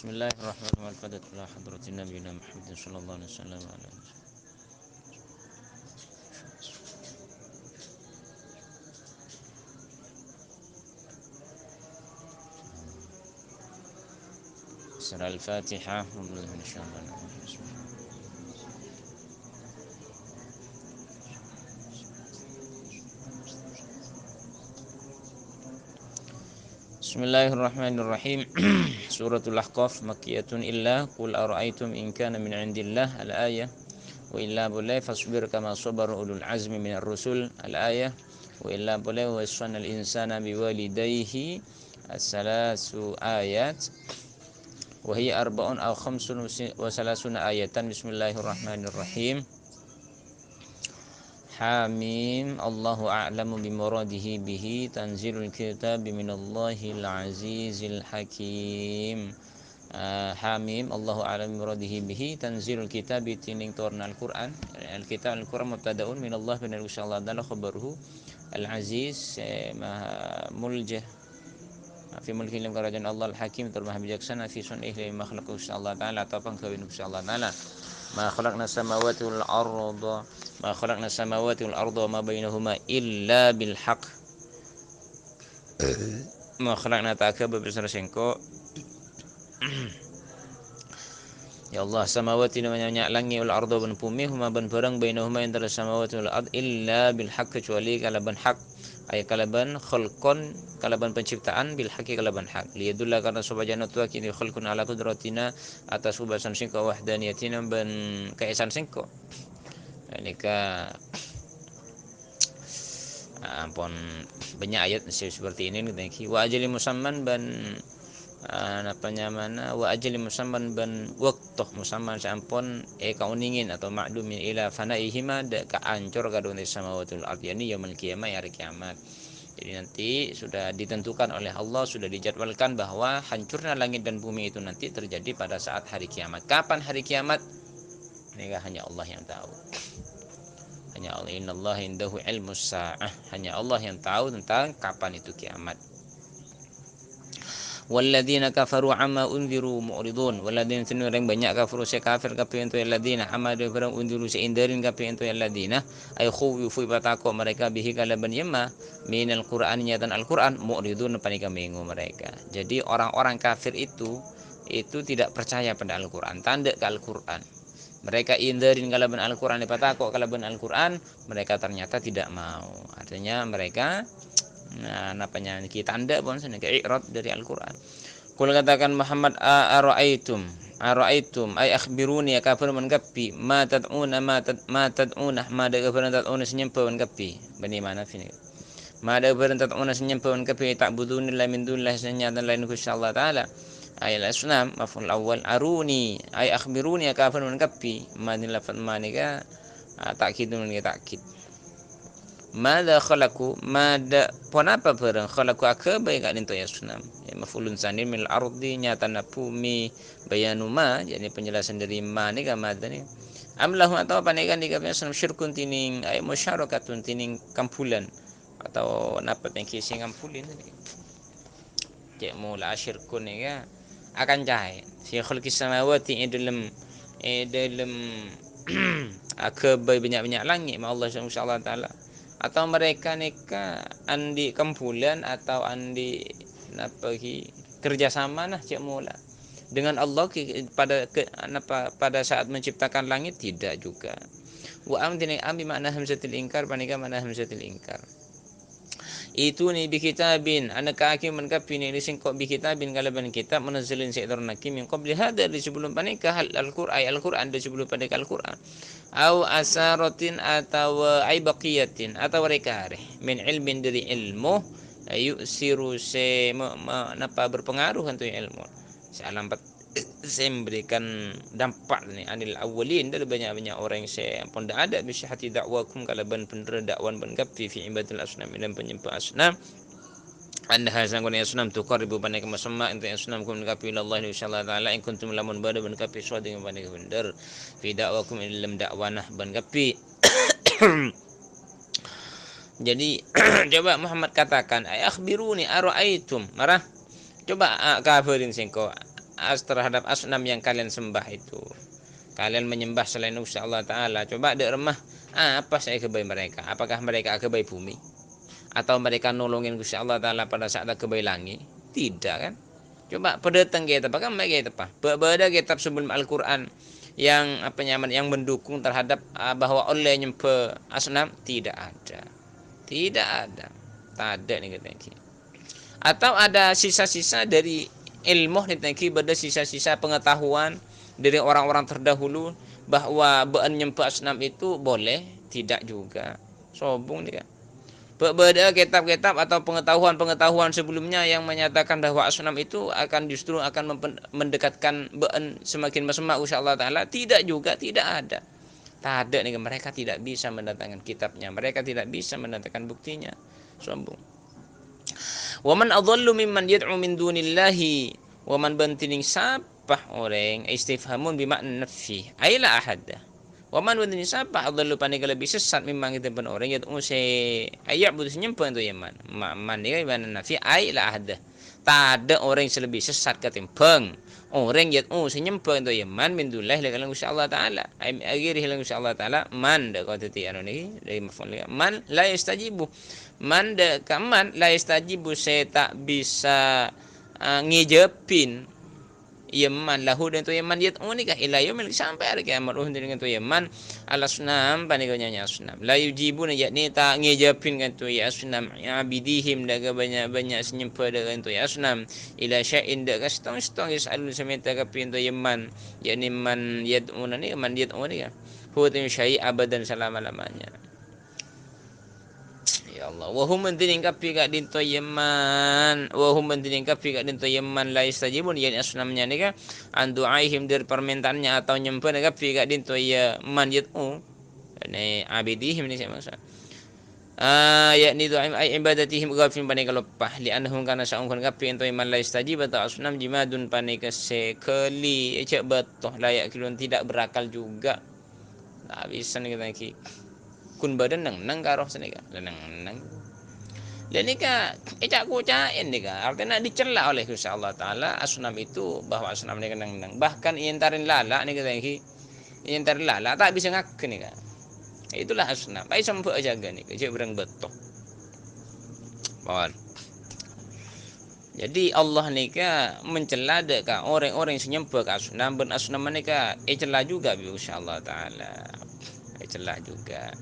Bismillahirrahmanirrahim. Ila hadratin nabiyina Muhammadin sallallahu alaihi wasallam. Surah Al-Fatihah. Bismillahirrahmanirrahim. Suratul Ahqaf makkiyatun illa qul ara'aytum in kana min 'indillah al-ayah wa illa bulay fasbir kama sabara ulul azmi minar rusul al-ayah wa illa bulay wassana al-insana biwalidayhi as-salasu ayat wa hiya arba'un aw khamsun wa salasuna ayatan. Bismillahirrahmanirrahim. Hamim. Allahu a'lamu bimuradihi bihi tanzilul kitabi minallahil azizil hakim. Hamim. Allahu a'lamu bimuradihi bihi tanzilul kitabi tining turna al-Quran. Al-kitab al-Quran mubtada'un minallah bin al-inshallah adalah khabaruhu al-aziz maha muljah fi mulki lim kerajaan Allah al-hakim termaha bijaksana fi sun'ihi lima khalaqahu insyaallah ta'ala atau pangkawin insyaallah ta'ala ma khalaqna samawati wal arda ma khalaqna samawati wal arda wa ma bainahuma illa bil haqq ma khalaqna ta'akaba bersara sengko. Ya Allah, samawati namanya langit wal arda ban bumi huma ban barang bainahuma antara samawati wal ard illa bil haqq kecuali kalaban hak ay kalaban khalqon kalaban penciptaan bil haqqi kalaban hak liyadulla karena subhanahu wa ta'ala khalqun ala qudratina atas ubasan singko wahdaniyatina ban kaesan singko ka ampun banyak ayat seperti ini nih wa ajali musamman ban napanya mana wa ajali musamman ban waktu musamman sampun kauningin atau makdumin ila fanaihima ka ancur kadone samawatul ard yani yaumul qiyamah hari kiamat. Jadi nanti sudah ditentukan oleh Allah, sudah dijadwalkan bahwa hancurnya langit dan bumi itu nanti terjadi pada saat hari kiamat. Kapan hari kiamat? Ini hanya Allah yang tahu. Hanya Allah, innallaha indahu ilmus sa'ah. Hanya Allah yang tahu tentang kapan itu kiamat. Walladzina kafaru amma unziru mu'ridun. Walladzina tinu orang banyak kafaru se kafir kabeh ento alladzina amma de barang unziru se indarin kabeh ento alladzina ay khufu batako mereka bihi kalaban yamma minal qur'an nyatan al-Qur'an mu'ridun panika mengo mereka. Jadi orang-orang kafir itu tidak percaya pada Al-Qur'an, tanda ke Al-Qur'an. Mereka indarin kalaban Al-Qur'an dipatako kalaban Al-Qur'an, mereka ternyata tidak mau. Artinya mereka napanya kita tanda pun sana ke i'rad dari Al-Qur'an. Kul katakan Muhammad ara'aitum ay akhbiruni ya kafir man kappi ma tad'una ma tad'una ma da kafir tad'una senyempa man kappi bani mana fini ma da kafir tad'una senyempa man kappi ta'buduni la min dunillah senyatan lain ku insyaallah taala ay al-asnam maf'ul awal aruni ay akhbiruni ya kafir man kappi ma din lafaz manika ta'kidun ni ta'kid. Mada khalaqu mada ponapa barang khalaqu akabai ka dinto ya sunam ya mafulun sanir mil ardi nyata na bumi bayanu ma jadi penjelasan dari ma ni ka mada ni amlahu atau apa ni kan di ka sunam syirkun tining ay musyarakatun tining kampulan atau napa yang kisi kampulin ni cek mula syirkun ni ka akan cahaya fi khalqis samawati dalam akabai banyak-banyak langit ma Allah subhanahu wa taala atau mereka neka andi kampulan atau andi napaki kerjasama nah cek mula dengan Allah pada saat menciptakan langit tidak juga. Wa amdini ambi makna hamzatil ingkar panika makna hamzatil ingkar. Itu ni bi kitabin anaka hakim man kapini lising ko bi kitabin kalaban kitab munazzalin sa'idar nakim min qabli hada di sebelum panika al-Qur'an di sebelum panika Al-Qur'an au asaratin atau ay baqiyatin atau rekare min ilmin dari ilmu yusiru se napa berpengaruh untuk ilmu salam saya memberikan dampak ni anil awalin dari banyak-banyak orang saya pun dah ada bisyahati dakwakum kalaban bener dakwan ban kafi fi ibadil asnam dan penyembah asnam anda hasan kun asnam tuqaribu bana kama sama anta asnam kun kafi Allah insyaallah taala in kuntum lamun bada ban kafi swading bana bener fi dakwakum illam dakwanah ban kafi. Jadi coba Muhammad katakan ay akhbiruni ara'aitum marah coba kafirin singko terhadap asnam yang kalian sembah itu. Kalian menyembah selain Gusti Allah Ta'ala. Coba dek remah, apa saya kebai mereka? Apakah mereka kebai bumi? Atau mereka nolongin Gusti Allah Ta'ala pada saat kebai langit? Tidak kan? Coba pedeteng kita, bahkan mereka apa? Berbeda kitab sebelum Al-Quran yang apa nyaman yang mendukung terhadap bahwa oleh nyembah asnam, tidak ada. Tidak ada. Tak ada nih katanya. Atau ada sisa-sisa dari ilmu nih pada sisa-sisa pengetahuan dari orang-orang terdahulu bahwa bean nyembah asnam itu boleh, tidak juga. Sombong nih kan. Berbeda kitab-kitab atau pengetahuan-pengetahuan sebelumnya yang menyatakan bahwa asnam itu akan justru akan mendekatkan bean semakin mesma insyaallah taala, tidak juga, tidak ada. Tak ada nih, mereka tidak bisa mendatangkan kitabnya, mereka tidak bisa mendatangkan buktinya. Sombong. Waman adhallu mimman yad'u min dunillahi, waman bantining sapah orang istifhamun bimakna nafi aila ahadda. Waman bantining sapah adhallu panika lebih sesat mimman kita pun orang yad'u se ayak butuh nyempan tu yaman man ni kan nafi aila ahadda. Tak ada orang yang lebih sesat ketimbang orang yad'u se nyempan tu yaman min dunillahi la Gusti Allah taala agiri hilang Gusti Allah taala man da kau teti anu ni dari maf'ul man la yastajibu. Man de kaman la yastajibu, saya tak bisa ngejepin yaman lahu dan tu yaman yat unika ila yaumil sampai hari kiamat dengan tu yaman alasnam paniganya asnam la yujibu yakni tak ngejepin kan tu ya asnam abidihim daga banyak-banyak senyempa dengan tu ya asnam ila syai'in daga setong-setong yasalun semeta kapin tu yaman yakni man yad'una ni man yad'unika huwa syai' abadan selama-lamanya. Ya Allah, wahum mendining kapi kak dinto Yaman, wahum mendining kapi kak dinto Yaman la istajibun, yani asnamnya ni kan andu'aihim dari permintaannya atau nyempen kapi kak dinto Yaman yat'u ini abidihim ni saya maksud yakni du'aim ay ibadatihim ghafin panika lepah li annahum kana sa'ungkan kapi dinto Yaman la istajib atau asnam jimadun panika sekeli cek betoh layak kilun tidak berakal juga. Tak bisa ni kita ki kun badan nang karoh sini kan nang dan ini kan ecak kucain nih kan artinya dicela oleh Gusti Allah taala asnam itu bahwa asnam ini kan nang bahkan intarin lala nih kita ini intarin lala tak bisa ngak nih kan itulah asnam baik sampai aja nih kecil berang betul bahwa jadi Allah nih kan mencela dekat orang-orang yang senyembah ke asnam ben asnam ini kan cela juga Gusti Allah taala cela juga.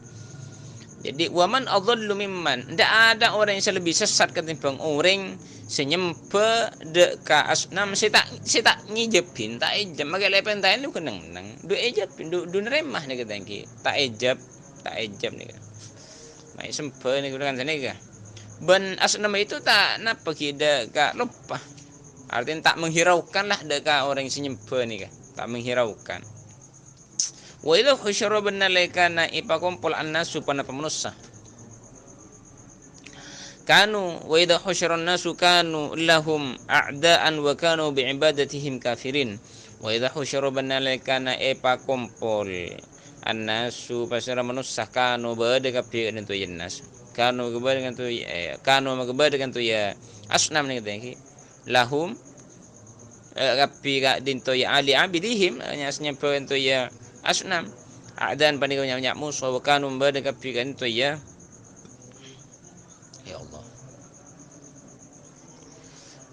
Jadi waman adhallu mimman, tidak ada orang yang lebih sesat ketimbang orang senyempa deka asnam saya tak ngijepin tak ejab magai lepen tain lu kenang nang du ejapin du neremah ni kata ki tak ejab ni kan mai sempa ni kan sana ka ben asnam itu tak napa ki deka lupa artinya tak menghiraukan lah deka orang senyempa ni ka tak menghiraukan. Wa idza husyira binalaikana ipakumpul annasu pana pemanusia. Kanu wa idza husyira annasu kanu lahum a'daan wa kanu bi'ibadatihim kafirin. Wa idza husyira binalaikana ipakumpul annasu pasara manusia kanu bade kapi dengan tu yennas. Kanu gebade dengan tu kanu gebade dengan tu ya asnam ni katanya lahum kapi ka dinto ya ali abidihim nyasnya pentu ya asnam adan paniganya banyak musuh wakanu mbadaka pikan itu ya Allah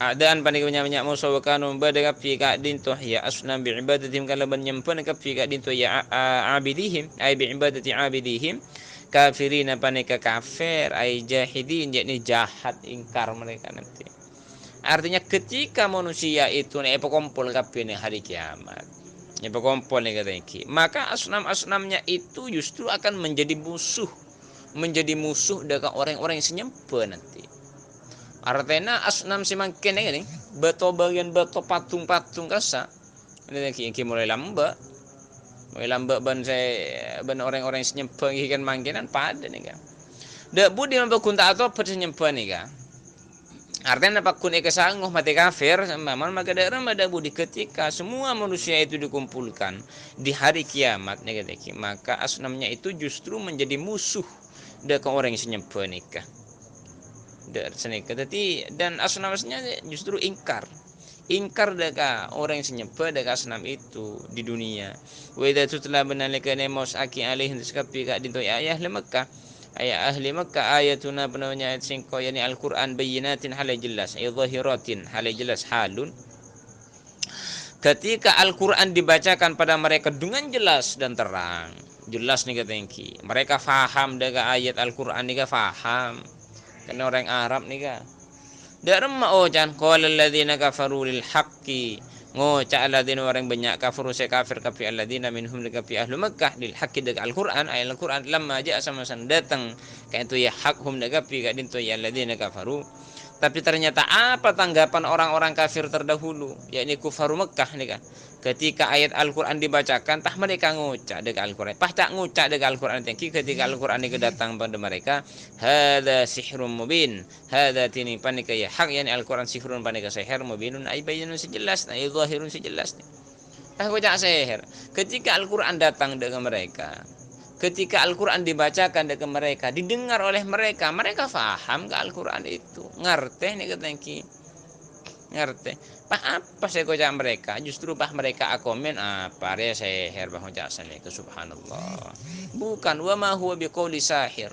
adan paniganya banyak musuh wakanu mbadaka pikan dinto ya asnam bi ibadatim kalaban nyempan ka pikan dinto ya abidihim ay bi ibadati abidihim kafirin panika kafir ay jahidin yakni jahat ingkar mereka nanti artinya ketika manusia itu nek kumpul kabeh hari kiamat berkumpul nih katanya maka asnam-asnamnya itu justru akan menjadi musuh dekat orang-orang yang senyempa nanti artinya asnam semakin ini beto bagian beto patung-patung kasa ini yang mulai lambat ban orang-orang yang senyempa ikan mangkinan pada nih kan dak budi membakunta atau persenyempa nih kan artinya apa kun sangguh mati kafir memang maka daerah pada budi ketika semua manusia itu dikumpulkan di hari kiamat negatif maka asnamnya itu justru menjadi musuh dekat orang yang senyempa nikah dan asnamnya justru ingkar ingkar deka orang yang senyebut deka senam itu di dunia. Wa idza tutla banalika nemos aki alih diskapi kak dinto ayah le Mekah. Ayat ahli Makkah ayatuna penanya ayat singko yani Al-Quran bayyinatin halai jelas ay zahiratin halai jelas halun. Ketika Al-Quran dibacakan pada mereka dengan jelas dan terang, jelas nih katengki, mereka faham dengan ayat Al-Quran nih faham, karena orang Arab nih kan. Darma ojan qala alladziina kafaru lil haqqi ngoca alladzina orang banyak kafir kafir kafi alladzina minhum kafi ahlu Makkah lil haqqi dengan Al-Quran ayat Al-Quran lamma ja'a sama-sama datang kayak itu ya hakhum kafi kadin to ya alladzina kafaru. Tapi ternyata apa tanggapan orang-orang kafir terdahulu, yakni kufaru Mekah nih kan. Ketika ayat Al-Quran dibacakan, tah mereka ngucap dengan Al-Quran. Pas tak ngucap dengan Al-Quran tinggi ketika Al-Quran ini datang pada mereka, hadza sihrun mubin. Hadza tini panika ya hak yakni Al-Quran sihrun panika sihir mubinun ay bayyinun sejelas, ay zahirun sejelas. Tah ngucap sihir. Ketika Al-Quran datang dengan mereka, ketika Al-Quran dibacakan ke mereka, didengar oleh mereka, mereka faham ke Al-Quran itu, ngerti nih katengki, ngerti. Pak apa saya kocak mereka? Justru pak mereka akomen apa? Ya seher bang kocak sana itu subhanallah. Bukan wa ma huwa biqauli sahir.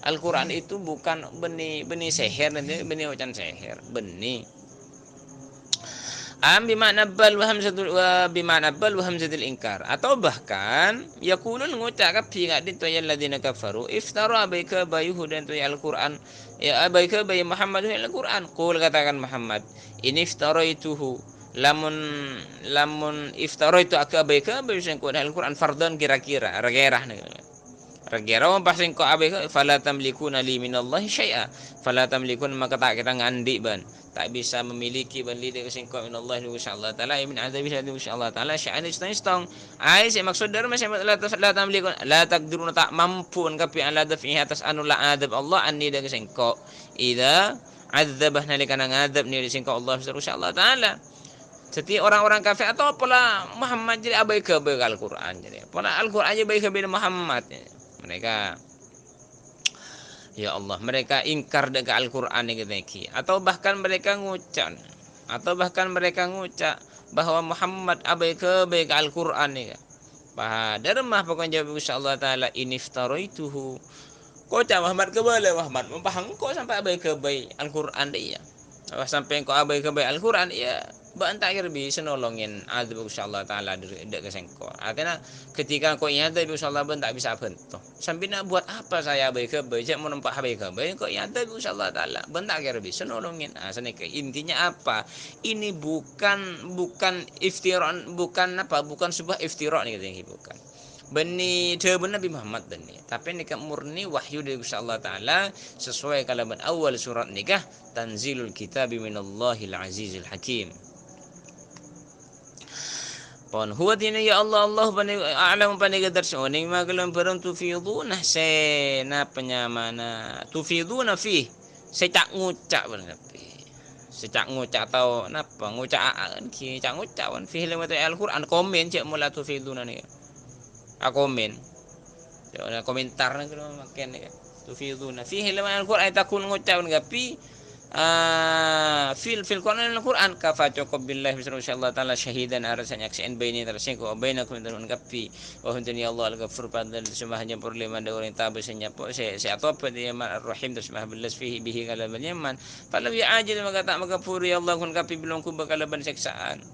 Al-Quran itu bukan benih seher, benih ucapan seher, benih. Bimana bal wa hamzatul ingkar atau bahkan yaqulun ngucap kapi ngadin to ya alladzina kafaru iftara baika bayuhu dan to ya Al-Qur'an ya baika bay Muhammad Al-Qur'an qul katakan Muhammad ini iftaraituhu lamun iftaraitu akabaika bayu sing Al-Qur'an fardhan kira-kira regerah Regera pasing ko abe fala tamlikuna li minallahi syai'a fala tamlikun maka tak kita ngandi ban tak bisa memiliki ban li dari sing ko minallahi insyaallah taala min adzabi insyaallah taala syai'an istang ai saya maksud dari masih la tamlikun la taqdiruna tak mampu kapi ala dafi atas anu la adab Allah anni dari sing ko ida adzabah nalikana ngadab ni sing ko Allah insyaallah taala. Setiap orang-orang kafir atau apalah Muhammad jadi abai ke Al-Quran jadi apalah Al-Quran aja baik ke Muhammad mereka ya Allah mereka ingkar dengan Al-Quran ini atau bahkan mereka ngucap bahwa Muhammad abai ke Al-Quran ini pada remah pokoknya jawab insyaallah taala iniftaroituhu kocak Muhammad kebala Muhammad mempaham kok sampai abai ke Al-Quran dia sampai kok abai ke Al-Quran ya bantak kirbi senolongin adzab insyaallah taala dak kesengko. Artinya ketika kau ingat insyaallah ben tak bisa bentuk. Sampai nak buat apa saya baik baik menempat baik baik kau ingat insyaallah taala bantak kirbi senolongin. Senika intinya apa? Ini bukan iftiran bukan sebuah iftirak nih katanya bukan. Beni tebu Nabi Muhammad dan ni. Tapi nikah murni wahyu dari insyaallah taala sesuai kalaman awal surat nikah tanzilul kitabi minallahil azizil hakim. Pon huwa dina ya Allah bani a'lam bani gadar soni magalam baram tufiduna sena penyamana tufiduna fi secak ngucap berarti secak ngucap atau napa ngucap ki cak ngucap wan fi lematu Al-Qur'an komen cek mula tufiduna ni komen komentar ni kalau makan ni tufiduna fi lematu Al-Qur'an takun ngucap ngapi fil Quran Al-Quran kafa cukup billahi insyaallah taala syahidan arasan yaksian baini tarsiku bainakum dan kafi wa huntani Allah al-ghafur padal semahnya perlima ada orang tabasnya po saya atau apa dia ar-rahim tasbih billah fihi bihi kalaban yaman falam ya'ajil maka tak magapuri Allah kun kafi belum ku bakalaban siksaan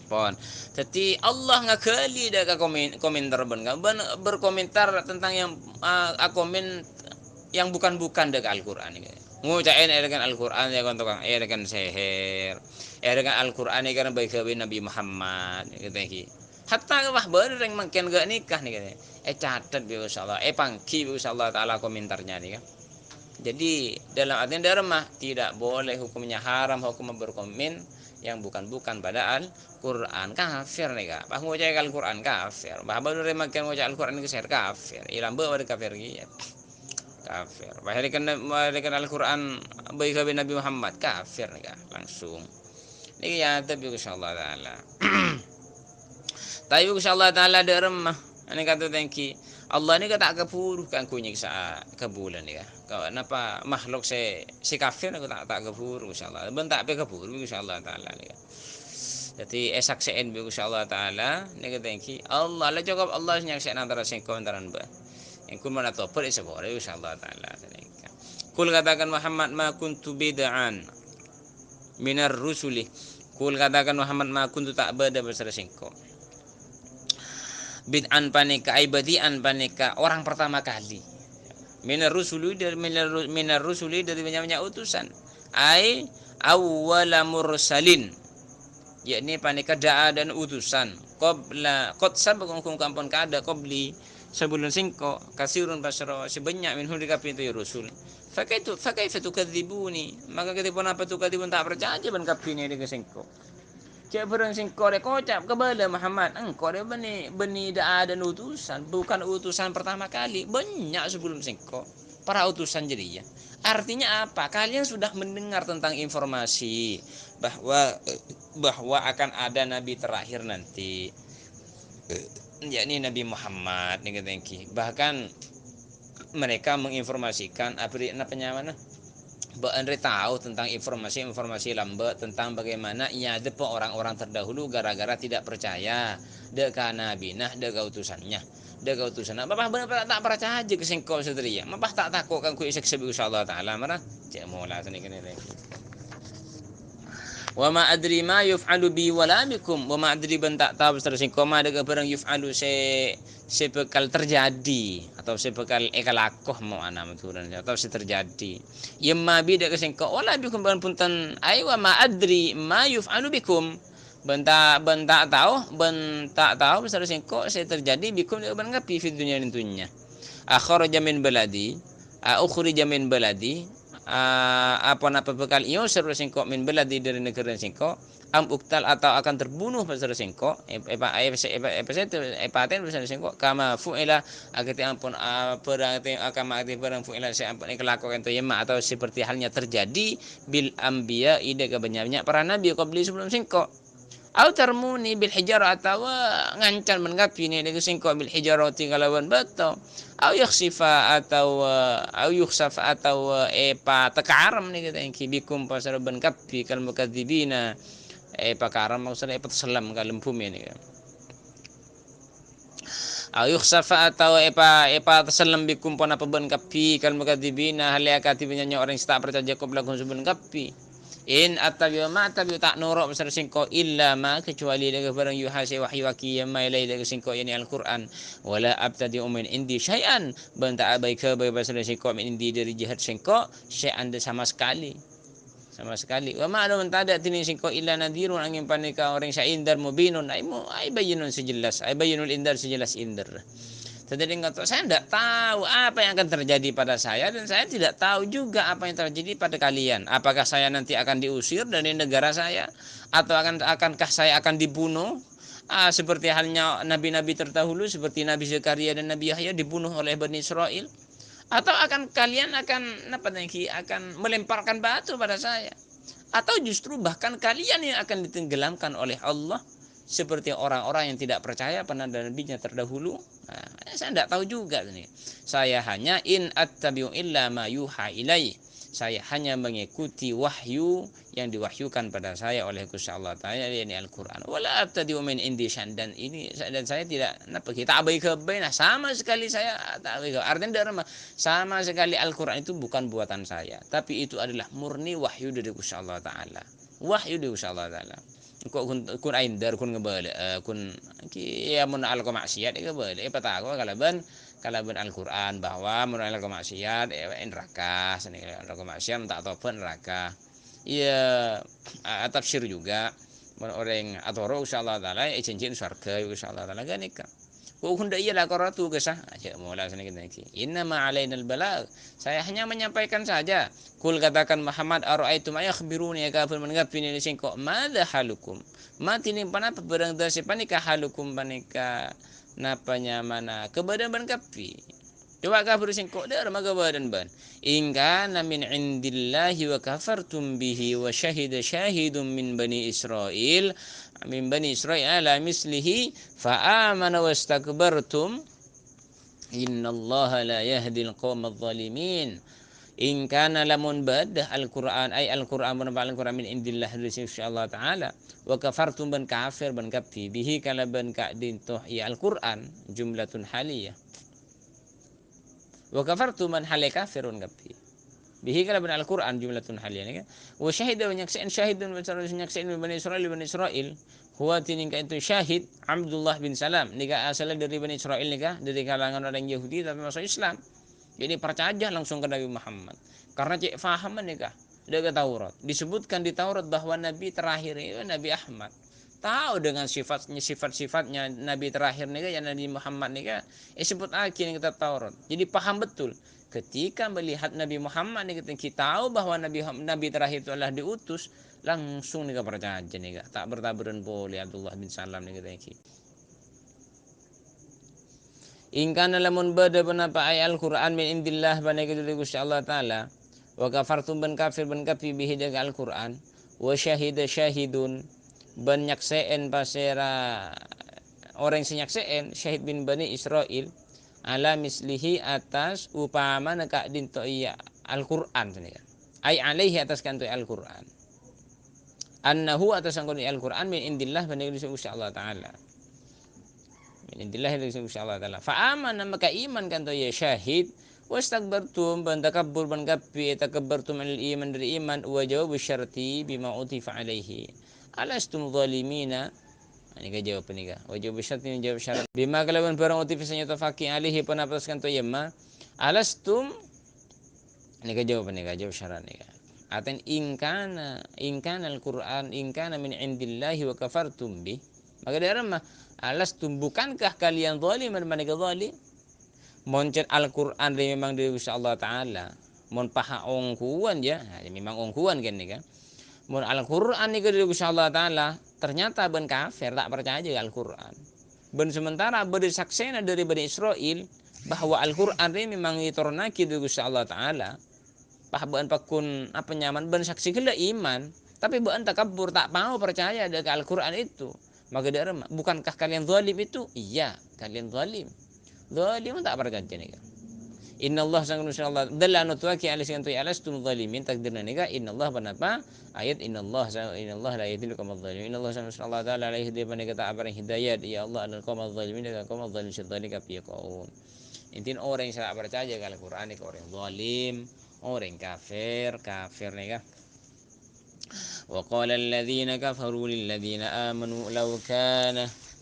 pon jadi Allah ngakali dak komentar berkomentar tentang yang komen yang bukan dak Al-Quran ini ngucain dengan Al-Quran ya kan tukang dengan seher dengan Al-Quran ya kan baik Nabi Muhammad gitu ki hatta wah baru yang makin gak nikah nih katanya catat bi insyaallah pangki bi insyaallah taala komentarnya nih kan jadi dalam artian darmah tidak boleh hukumnya haram hukum berkomen yang bukan pada Al-Quran kafir nih kak bah ngucai Al-Quran kafir bah baru yang makin ngucai Al-Quran ke seher kafir ilam bawa kafir gitu kafir. Bahkan Al-Quran baik Nabi Muhammad kafir nih langsung. Ini ya tapi insyaallah taala. Tapi insyaallah taala ada remah. Ini kata tengki Allah ni tak kafur kan ku nyiksa kebulan ni kau napa makhluk si kafir aku tak kafur insyaallah ben tak pe kafur insyaallah taala ni jadi esak sen bi insyaallah taala ni kata ki Allah la jawab Allah nyak sen antara sengko antaran ba yang kun mana to per isabore insyaallah taala kul katakan Muhammad ma kuntu bid'an minar rusuli kul katakan Muhammad ma kuntu tak beda bersama sengko bid'an panika aibadian panika orang pertama kali minar rusuli dari banyak utusan ai awwala mursalin yakni panika da'a dan utusan qabla qad sabaqakum kampun kada qabli sebelum singko kasirun basra sebanyak min hudika pintu rasul fakaitu tukadzibuni maka ketipun apa tukadzibun tak percaya ban kapine de singko cek berang singko de kocap kebala Muhammad engkau de beni da'a dan utusan bukan utusan pertama kali banyak sebelum singko para utusan jadi ya artinya apa kalian sudah mendengar tentang informasi bahwa akan ada nabi terakhir nanti yakni Nabi Muhammad bahkan mereka menginformasikan apa namanya Andre tahu tentang informasi lambat tentang bagaimana ia ada orang-orang terdahulu gara-gara tidak percaya deka nabi nah deka utusannya bapak benar tak percaya aja kesengkau saudari ya bapak tak takut kan ku isek sebi insyaallah taala marah cek mola tani kene wa ma adri ma yuf'alu bi wala bikum wa ma adri ben tak tahu saudari sengkau ma deka barang yuf'alu sepekal terjadi atau sepekal ekalakoh mau ana maturan atau terjadi yemma bi deka sengkau wala bikum ban punten ai wa ma adri ma yuf'alu bikum bentak tahu besar singko saya terjadi bikum ban ngapi fi dunia tentunya akhraj min baladi ukhrij min baladi apa bekal iyo seru singko min baladi dari negara singko am uktal atau akan terbunuh besar singko epaten besar singko kama fuila agati ampun perang akan mati perang fuila saya ampun kelakuan itu yema atau seperti halnya terjadi bil anbiya ide kebanyakan para nabi qabli sebelum singko au tarmuni bil hijarah atau ngancan mengapi ni dengan singko bil hijarah tingalawan bato au yakhsifa atau au yukhsafa atau pakaram ni kita yang kibikum pasar ban kapi kal mukadzibina pakaram maksudnya selam kalem bumi ni au yukhsafa atau tasallam bikum pona ban kapi kal mukadzibina halia katibnya orang yang tak percaya qabla kun sebelum kapi in atabiu ma tabiu tak nuruk besar singko illa ma kecuali dengan barang yuhasi wahyu waki yang mai lai dengan singko yani Al-Qur'an wala abtadi min indi syai'an banta abai ke besar singko min indi dari jihad singko syai'an sama sekali wa ma ada mentada tini singko illa nadhirun angin panika orang sya'indar mubinun ai bayyinun sejelas ai bayyinul indar sejelas indar. Tetapi saya tidak tahu apa yang akan terjadi pada saya dan saya tidak tahu juga apa yang terjadi pada kalian. Apakah saya nanti akan diusir dari negara saya atau akankah saya akan dibunuh? Seperti halnya nabi-nabi terdahulu seperti Nabi Zakaria dan Nabi Yahya dibunuh oleh Bani Israel. Atau kalian akan melemparkan batu pada saya? Atau justru bahkan kalian yang akan ditenggelamkan oleh Allah seperti orang-orang yang tidak percaya pada nabinya terdahulu. Saya tidak tahu juga nih. Saya hanya in attabi'u illa ma yuha ilai. Saya hanya mengikuti wahyu yang diwahyukan pada saya oleh Gusti Allah Ta'ala yakni Al-Qur'an. Wala abtadi'u min indi dan saya tidak kita abai kebaina sama sekali saya tak abai. Artinya sama sekali Al-Qur'an itu bukan buatan saya, tapi itu adalah murni wahyu dari Gusti Allah Ta'ala. Wahyu dari Gusti Allah Ta'ala. Kun aindar kun ngebale kun ya mun al maksiat ngebale patako kalaban Al-Qur'an bahwa mun al maksiat neraka seni al maksiat tak tobat neraka iya tafsir juga mun orang atoro insyaallah taala cincin surga insyaallah taala ganika ku hunda iya la qaratu gesah aja mola seni kita inna ma alainal balagh saya hanya menyampaikan saja. Kul katakan Muhammad ara'aitum ayakhbiruni ya kafir mengapi ni singko madza halukum mati ni panapa barang dasi panika halukum panika napanya mana kebadan ban kapi coba kafir singko dar maga badan ban ingkana min indillahi wa kafartum bihi wa syahida syahidun min bani Israil ala mislihi fa amana wastakbartum Innallaha la yahdil qaumadz zalimin. In kana lamun badah Al-Qur'an ay Al-Qur'an merupakan Al-Qur'an min indillah dari sisi Allah taala wa kafartum ban kafir ban kafi bihi kala ban ka dintoh ya Al-Qur'an jumlatun haliyah wa kafartum man hale kafirun kafi bihi kala ban Al-Qur'an jumlatun haliyah ni kan wa syahida nyaksian syahidun wa nyaksian Bani Israil huwa tining itu syahid Abdullah bin Salam nikah asal dari Bani Israil nikah dari kalangan orang Yahudi tapi masuk Islam. Jadi percaya aja langsung ke Nabi Muhammad. Karena cek faham nikah dari Taurat. Disebutkan di Taurat bahwa Nabi terakhir itu Nabi Ahmad. Tahu dengan sifat-sifatnya Nabi terakhir nikah yang Nabi Muhammad nikah. Sebut lagi nih kita Taurat. Jadi paham betul. Ketika melihat Nabi Muhammad nih kita tahu bahwa Nabi terakhir itu adalah diutus, langsung nikah percaya aja nikah. Tak bertaburan boleh Abdullah bin Salam nih kita. Ingkana lamun bada penapa ayat Al-Qur'an min indillah bana dari Gusti Allah taala wa kafartum ban kafir ban kafi bihi daga Al-Qur'an wa syahida syahidun ban nyakseen pasera orang sing nyakseen syahid bin Bani Israil ala mislihi atas upama naka dinto iya Al-Qur'an kan ay alaihi atas kanto Al-Qur'an annahu atas kanto Al-Qur'an min indillah bana dari Gusti Allah taala Intilah dari Allah taala. Fa amana maka iman kan to ya syahid wastakbartum ban takabbur ban kafi takabbartum al iman dari iman wa jawab syarti bima utifa alaihi. Alastum zalimina. Ini ka jawab ni ka. Wa jawab syarti jawab syarat. Bima kalawan barang utifa sanya tafaqi alaihi panapas kan to yamma. Alastum ini ka jawab ni ka jawab syarat ni ka. Aten ingkana al-Qur'an ingkana min indillahi wa kafartum bi. Maka dia mah alastum bukankah kalian zalim dan mereka zalim? Moncet Al-Qur'an dia memang dari Allah taala. Mon paha ongkuan ya, memang ongkuan kan ni kan. Mon Al-Qur'an ni dari Allah taala ternyata ben kafir tak percaya aja Al-Qur'an. Ben sementara bersaksena dari Bani Israil bahwa Al-Qur'an ini memang diturunkan dari Allah taala. Pahaban pakun apa nyaman ben saksi kela iman, tapi ben takabur tak mau percaya dengan Al-Qur'an itu. Maka dia remah, bukankah kalian zalim itu? Iya, kalian zalim. Zalim tak percaya nih. Innallah sangat Allah dalla nutwaki alis antu alastum zalimin takdirna nika innallah panapa ayat innallah la yahdilu qaumaz zalimin innallah sangat Allah taala alaihi dia panika tak apa hidayat ya Allah al qaumaz zalimin dan qaumaz zalim syadalika fi qaum. Intin orang yang salah percaya kalau Quran itu orang zalim, orang kafir nika. وقال الذين كفروا للذين آمنوا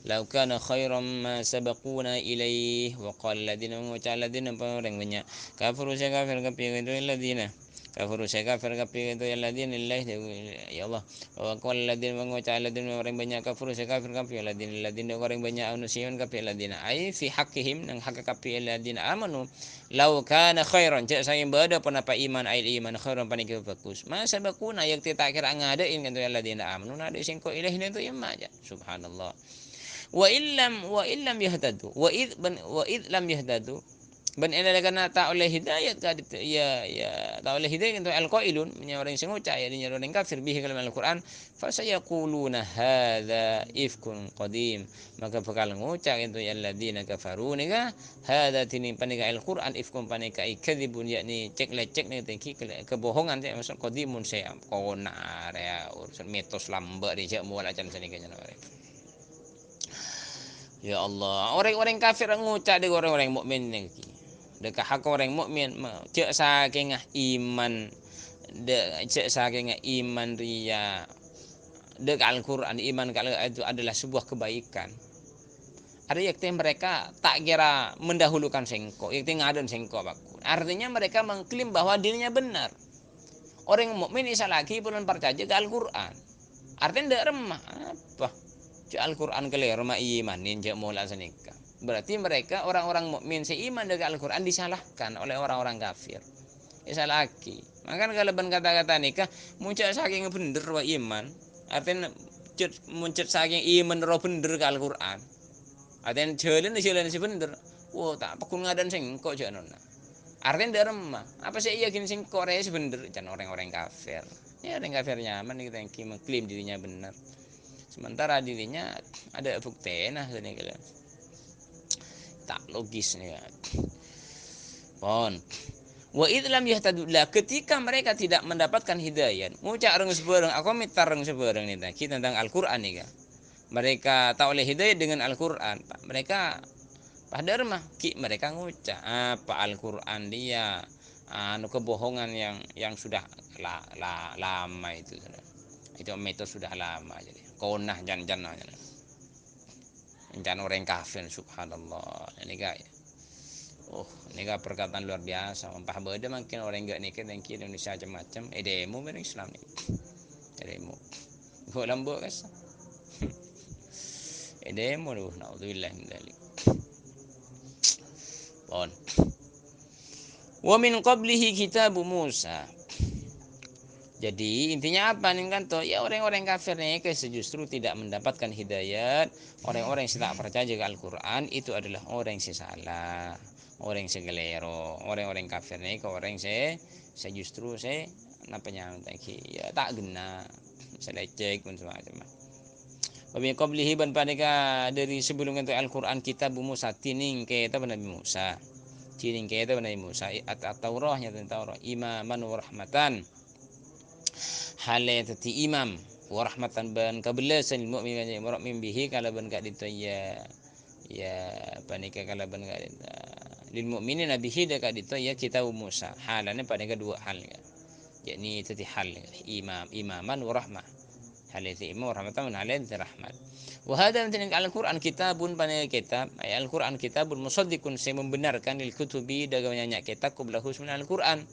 لو كان خيرا ما سبقونا إليه وقال الذين الذين banyak كفروا كافر الذين كفروا كافر الذين الله ya Allah وقال الذين الذين orang banyak kafir kafir الذين orang banyak anusian kafir الذين ay fi haqqihim nang hak kafir الذين amanu lau kana khairan cak saya berada penapa iman iman khairan panik bagus masa bakuna yang tak kira ngadain kan tu alladzina amanu ada sing ko ilahi itu imma aja subhanallah wa illam yahtadu wa id lam yahtadu ban ila kana ta oleh hidayat ka ya ta oleh hidayat itu alqailun orang sing ngucap ya orang kafir bihi kalam Al-Qur'an fa sayaquluna hadza ifkun qadim maka bakal ngucap itu alladzina kafaru nika hadza tini panika Al-Qur'an ifkun panika ikadzibun yakni cek lecek nih tengki kebohongan teh maksud qadimun saya kona area urusan mitos lamba dia mual acan sanikanya ya Allah orang-orang kafir ngucap dengan orang-orang mukmin ni dekat hak orang mukmin cek saking iman cek saking iman ria dekat Al-Qur'an iman kalau itu adalah sebuah kebaikan ada yang mereka tak kira mendahulukan sengkok yang ngadon sengkok baku artinya mereka mengklaim bahwa dirinya benar orang mukmin isa lagi pun percaya ke Al-Qur'an artinya tidak remah apa cek Al-Qur'an keliru ma imanin cek mola senika berarti mereka orang-orang mukmin seiman dengan Al-Qur'an disalahkan oleh orang-orang kafir. Disalahki. Maka kalau ban kata-kata nikah muncul saking bener wa iman, artinya muncul saking iman ro bener ke Al-Qur'an. Artinya jalan si bener. Wah, tak pakun ngadan sing kok janona. Artinya derema. Apa sih iya gini sing Korea sih bener jan orang-orang kafir. Ya orang kafir nyaman kita yang mengklaim dirinya benar. Sementara dirinya ada bukti nah ini kalian. tak logis nih kan. Pon. Wa idlam yahtadullah, ketika mereka tidak mendapatkan hidayah, ngucak reng sebereng, aku mitar reng sebereng nih kita tentang Al-Qur'an nih kan. Mereka tak oleh hidayah dengan Al-Qur'an. Mereka padahal mah mereka ngucap apa Al-Qur'an dia anu kebohongan yang sudah lama itu sudah. Itu mitos sudah lama jadi. Konah jan-jan orang kafir subhanallah. Ini guys. Oh, ini perkataan luar biasa. Paha beda mungkin orang enggak nikah dan di Indonesia macam-macam. Demo bareng Islam nih. Demo. Gua lambo kas. Demo lu, naudzubillah min dzalik. Bon. Wa min qablihi kitabu Musa. Jadi intinya apa nih kan toh ya orang-orang kafir nih justru tidak mendapatkan hidayat. Orang-orang yang tidak percaya dengan Al-Qur'an itu adalah orang yang salah, orang yang segelero, orang-orang kafir nih ke orang saya justru saya napanya ya tak gena saya cek pun semacam. Wabi qablihi ban padeka dari sebelum itu Al-Qur'an kitab Musa tining ke itu Nabi Musa. Tining ke itu Nabi Musa at-Taurahnya tentang Taurat imaman wa rahmatan. Hale tati imam wa rahmatan ban kabelasan lil mu'min bihi kalau ban gak dito ya panika kalau ban gak dito lil mu'minin bihi dak dito ya kita Musa halane pada kedua hal ya yakni tati hal imaman wa rahmah hale ti imam wa rahmatan hale ti rahmat wa hada min al-Qur'an kitabun panika kitab ay al-Qur'an kitabun musaddiqun saya membenarkan lil kutubi dagamnya kitab qablahu min al-Qur'an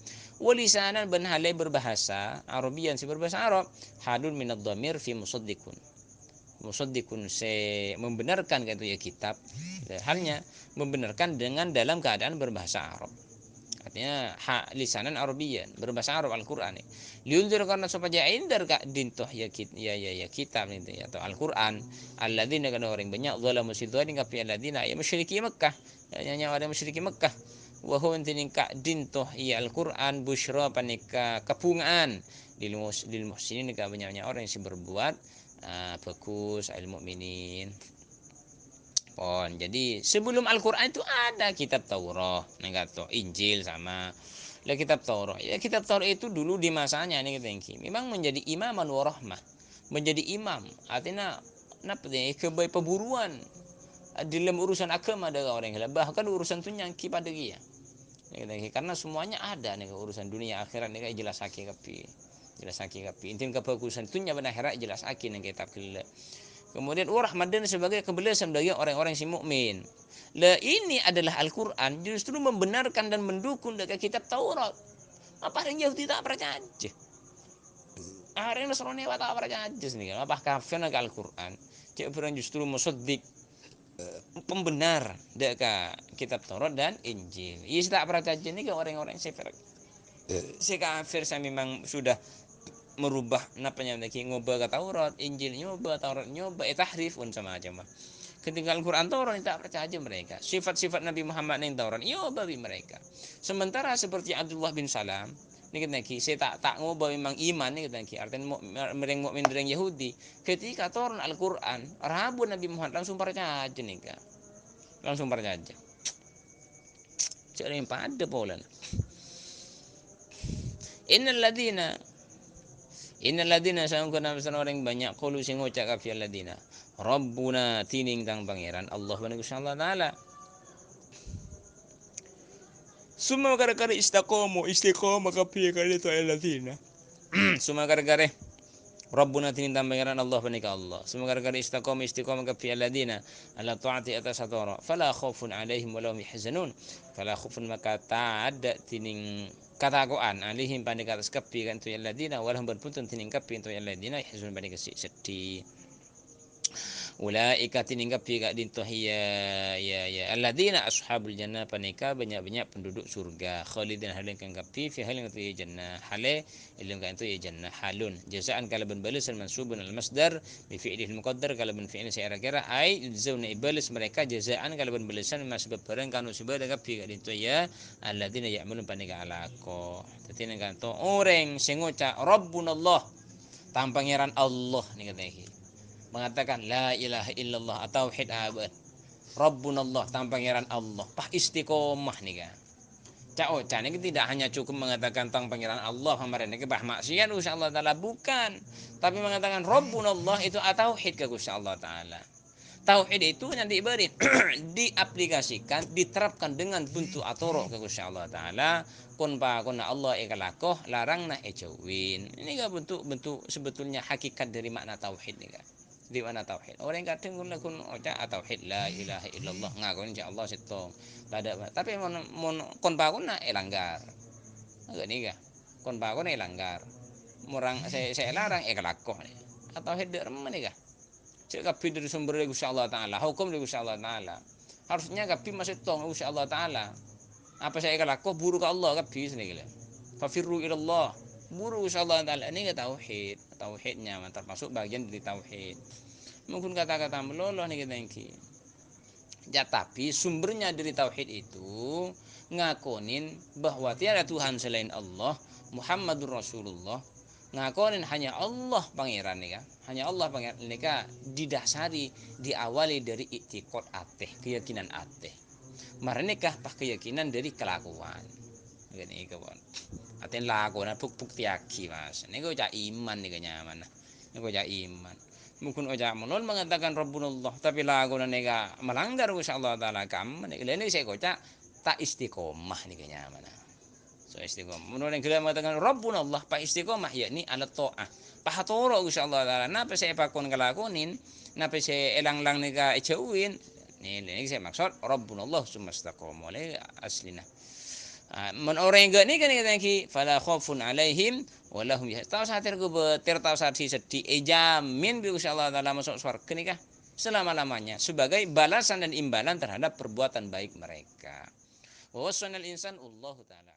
walisanan ban hale berbahasa Arabian si berbahasa Arab hadun minad dhamir fi musaddiqun se membenarkan itu ya kitab halnya membenarkan dengan dalam keadaan berbahasa Arab artinya lisanan Arabian berbahasa Arab Al-Qur'an liunzir karena supaya indar ka dintoh ya kitab itu ya atau Al-Qur'an alladzina kana orang banyak zalamu sidwani ka fi alladzina ya musyriki Makkah nyanyi ada musyriki Makkah wa huwa tiningka dintoh ya Al-Qur'an busyra panika kepungan lil muhsinin ka banyak orang yang berbuat bagus al mukminin. Pon. Jadi sebelum Al-Qur'an itu ada kitab Taurat, negato Injil sama lah kitab Taurat. Ya kitab Taurat itu dulu di masanya nih kita memang menjadi imaman wa rahmah. Menjadi imam artinya napa deh kebaik peburuan dalam urusan agama ada orang yang bahkan urusan tuh nyangki pada dia. Karena semuanya ada nih urusan dunia akhirat nih jelas hakiki kapi intin kebagusan dunia dan akhirat jelas hakiki nih kitab kelila. Kemudian rahmatan sebagai kebelasan bagi orang-orang si mukmin. Lah ini adalah Al-Qur'an justru membenarkan dan mendukung dengan kitab Taurat. Apa yang Yahudi tak percaya aja? Orang Nasrani tak percaya aja nih. Apa kafir dengan Al-Qur'an? Cek justru musaddiq pembenar dekat kitab Taurat dan Injil. Ia tak percaya nih ke orang-orang si kafir saya memang sudah merubah napanya lagi ngubah ke Taurat, Injil nyoba, Taurat nyoba, tahrif pun sama aja mah. Ketika Al-Quran Taurat tak percaya aja mereka. Sifat-sifat Nabi Muhammad yang Taurat nyoba mereka. Sementara seperti Abdullah bin Salam, ini kita saya tak ngubah memang iman ini kita artinya mereng mukmin mereng Yahudi. Ketika Taurat Al-Quran, Rabu Nabi Muhammad langsung percaya aja nih kan. Langsung percaya aja. Cara yang pada pola. Innal ladina sangkuna pesan orang banyak qalu sing ngucap ka fil ladina rabbuna tining tang pangeran Allah wa Allah taala summa gara-gara istiqomah ka fi kali to ladina summa gara-gara rabbuna tining tang pangeran Allah wa Allah summa gara-gara istiqomah ka fi ladina ala taati atas atara fala khaufun alaihim wa lahum yahzanun fala khaufun maka ta'adda tining katakoan alihim pandai atas kapi kan tu yaladina walau berpuntun tining kapi tu yaladina yahzun pandai kasih sedih ulaika tining kapi gak dintoh ya alladina ashabul jannah panika banyak-banyak penduduk surga khalidin halin kan kapi fi halin tu ya jannah hale ilmu kan tu ya jannah halun jazaan kalau ben balasan mansubun al masdar bi fi'lih al muqaddar kalau ben fi'il saya kira ai zauna ibalis mereka jazaan kalau ben balasan masbab barang kanu subada kapi gak dintoh ya alladina ya'malun panika alako dadi nang kan to orang sing ngucap rabbunallah tampangeran Allah nih katanya mengatakan la ilaha illallah atau tauhid abad Rabbunallah, tang pangeran Allah. Pah istiqomah nih kan. Cak Ocha ini tidak hanya cukup mengatakan tentang pangeran Allah kemarin ini bah maksiat Gusti Allah taala bukan, tapi mengatakan Rabbunallah itu tauhid ke Gusti Allah taala. Tauhid itu yang diberi diaplikasikan, diterapkan dengan bentuk atoro ke Gusti Allah taala. Kun pa kun Allah ikalakoh larang na ejawin. Ini kan bentuk sebetulnya hakikat dari makna tauhid nih kan. Di mana tauhid? Orang yang kadang kun oca tauhid la ilaha illallah ngakon insya Allah situ. Ada tapi mon kon pa kun na elanggar. Agak nih kan. Kon pa kun elanggar. Murang saya larang ikalakoh. Tauhid derma nih kan. Cek kapi dari sumber dari Gusti Allah Taala, hukum dari Gusti Allah Taala. Harusnya kapi masih tong Gusti Allah Taala. Apa saya lakukan buru ke Allah kapi sini gila. Fafirru ilallah. Buru Gusti Allah Taala ini ke tauhid. Tauhidnya termasuk bagian dari tauhid. Mungkin kata-kata meloloh nih kita ini. Ya tapi sumbernya dari tauhid itu ngakonin bahwa tiada Tuhan selain Allah, Muhammadur Rasulullah, ngakonin hanya Allah pangeran nih kan, hanya Allah pangeran ini kan didasari diawali dari iktikad ateh, keyakinan ateh. Marnikah pak keyakinan dari kelakuan. Gini kawan. Aten lakukan puk tiaki mas. Ini kau cak iman nih kenyaman. Ini kau cak iman. Mungkin oja mulon mengatakan Rabbunallah tapi lakukan nega melanggar Gusti Allah taala kam. Ini saya kocak tak istiqomah nih kenyaman. So istiqomah. Menurut yang kita mengatakan Rabbunallah pak istiqomah yakni ala ta'ah. Pahatoro Gusti Allah taala. Napa saya pakon kelakunin? Napa saya elang-lang nega ejauin? Ini saya maksud Rabbunallah sumastaqom oleh aslina. Men orang yang ni kan kita ki fala khaufun alaihim walahum tahu saat terku betir tahu saat si sedih jamin bi Allah taala masuk surga ni kah selama-lamanya sebagai balasan dan imbalan terhadap perbuatan baik mereka. Wa wasanal insan Allah taala